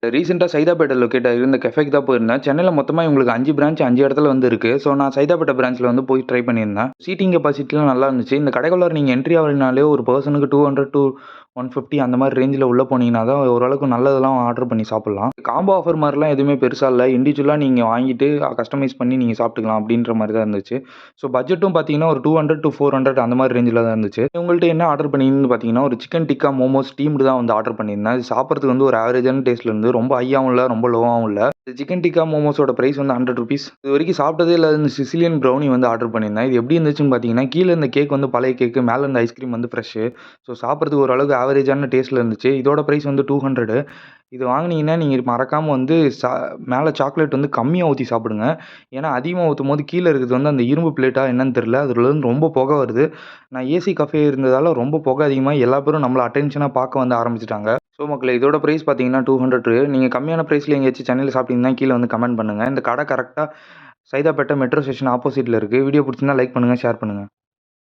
ரீசென்ட்டா சைதாப்பேட்டை லொக்கேட் ஆகியிருந்த கெஃபேக்கு தான் போயிருந்தேன். சென்னையில மொத்தமா இவங்களுக்கு 5 பிரான்ச் 5 இடத்துல வந்து இருக்கு. ஸோ நான் சைதாப்பேட்டை பிரான்ச்ல வந்து போய் ட்ரை பண்ணியிருந்தேன். சீட்டிங் கெப்பாசிட்டிலாம் நல்லா இருந்துச்சு. இந்த கடைக்குள்ளார நீங்க என்ட்ரி ஆகுறதுனாலே ஒரு பெர்சனுக்கு 200 டூ 150 அந்த மாரி ரேஞ்சில உள்ள போனீங்கன்னா தான் ஓரளவுக்கு நல்லதெல்லாம் ஆர்டர் பண்ணி சாப்பிடலாம். காம்போ ஆஃபர் மாரிலாம் எதுவுமே பெருசா இல்ல. இண்டிவிஜுவலா நீங்க வாங்கிட்டு கஸ்டமைஸ் பண்ணி நீங்க சாப்பிட்டுக்கலாம் அப்படின்ற மாரி தான் இருந்துச்சு. ஸோ பட்ஜெட்டும் பார்த்தீங்கன்னா ஒரு 200 டூ 400 அந்த மாரி ரேஞ்சில தான் இருந்துச்சு. உங்கள்ட்ட என்ன ஆர்டர் பண்ணியிருந்தேன்னு பார்த்தீங்கன்னா, ஒரு சிக்கன் டிக்கா மோமோஸ் ஸ்டீம்டு தான் வந்து ஆர்டர் பண்ணியிருந்தேன். இது சாப்பிடுறதுக்கு வந்து ஒரு ஆவரேஜான டேஸ்ட்ல இருந்து ரொம்ப ஹையாவும் இல்ல, ரொம்ப லோவாவும் இல்ல. சிக்கன் டிக்கா மோமோஸோட பிரைஸ் வந்து ₹100. இதுவரைக்கும் சாப்பிட்டதே இல்லாத இந்த சிசிலியன் ப்ரௌனி வந்து ஆர்டர் பண்ணியிருந்தேன். இது எப்படி இருந்துச்சுன்னு பார்த்தீங்கன்னா, கீழ இருந்த கேக் வந்து பழைய கேக்கு, மேல இருந்த ஐஸ்கிரீம் வந்து ஃப்ரெஷ்ஷு. ஸோ சாப்பிடுறதுக்கு ஓரளவுக்கு ஆவரேஜான டேஸ்ட்ல இருந்துச்சு. இதோட பிரைஸ் வந்து 200. இது வாங்குனீங்கன்னா, நீங்க மறக்காம வந்து மேல சாக்லேட் வந்து கம்மியா ஊத்தி சாப்பிடுங்க. ஏன்னா, அதிகமா ஊத்தும்போது கீழ இருக்கிறது வந்து அந்த இரும்பு பிளேட்டா என்னன்னு தெரியல. அதுலருந்து ரொம்ப புகை வருது. நான் ஏசி கஃபே இருந்ததால ரொம்ப புகை அதிகமாகி எல்லா பேரும் நம்மள அட்டென்ஷனா பார்க்க வந்து ஆரம்பிச்சுட்டாங்க. ஸோ மக்களே இதோட பிரைஸ் பார்த்தீங்கன்னா 200. நீங்க கம்மியான பிரைஸ்ல எங்கேயாச்சும் சென்னையில சாப்பிட்டீங்கன்னா கீழ வந்து கமெண்ட் பண்ணுங்க. இந்த கடை கரெக்ட்டா சைதாப்பேட்டை மெட்ரோ ஸ்டேஷன் ஆப்போசிட்ல இருக்கு. வீடியோ புடிச்சிருந்தா லைக் பண்ணுங்க, ஷேர் பண்ணுங்க.